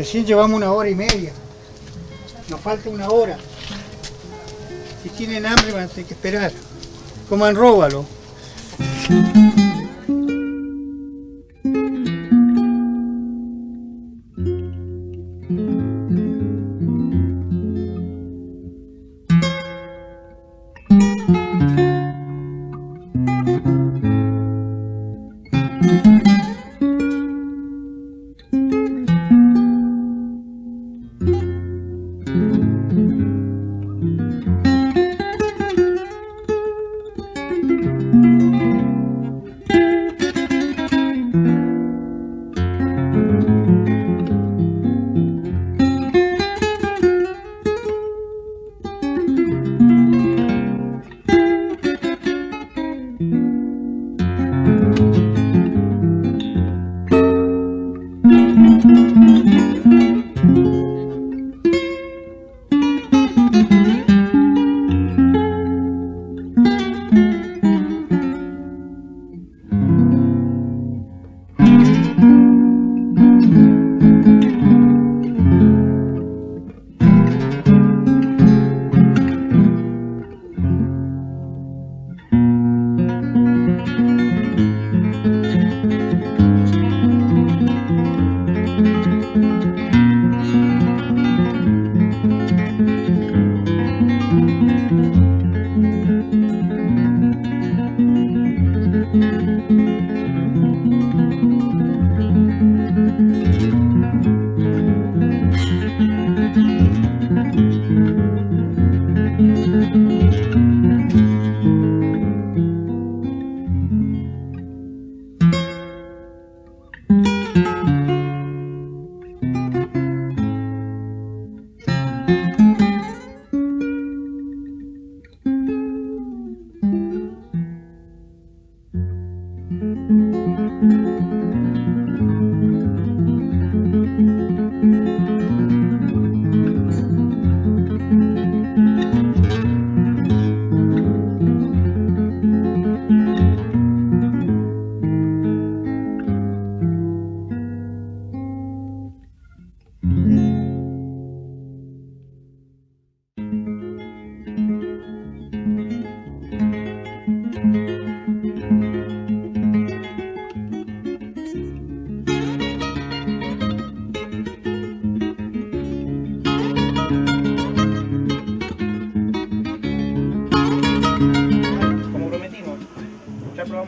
Recién llevamos 1 hora y media. Nos falta 1 hora. Si tienen hambre van a tener que esperar. Coman róbalo.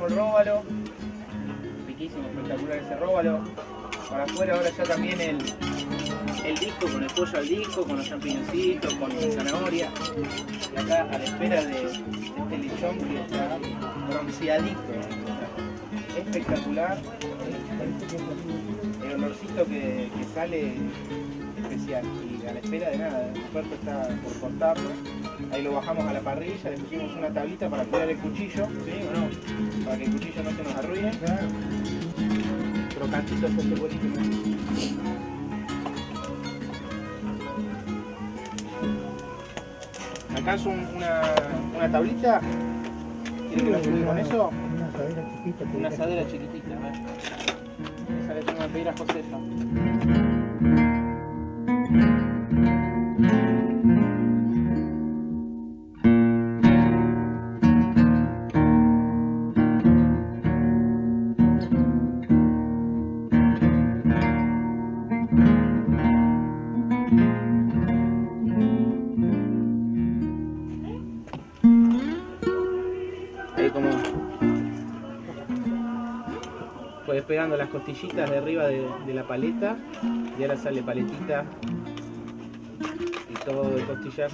El róbalo, riquísimo, espectacular ese róbalo. Para afuera ahora ya también el disco, con el pollo al disco, con los champiñoncitos, con zanahoria. Y acá a la espera de este lechón que está bronceadito. Espectacular. El olorcito que sale especial. Y a la espera de nada, el puerto está por cortarlo. Ahí lo bajamos a la parrilla, le pusimos una tablita para cuidar el cuchillo, ¿sí o no? Para que el cuchillo no se nos arruine. Claro. Crocantito este buenísimo. Acá es una tablita. ¿Quiere que lo ayude con eso? Una asadera chiquita. Una asadera chiquitita, a ver. Esa le tengo que pedir a Josefa. Fue despegando las costillitas de arriba de la paleta y ahora sale paletita y todo de costillas.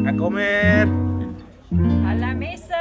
A comer. A la mesa.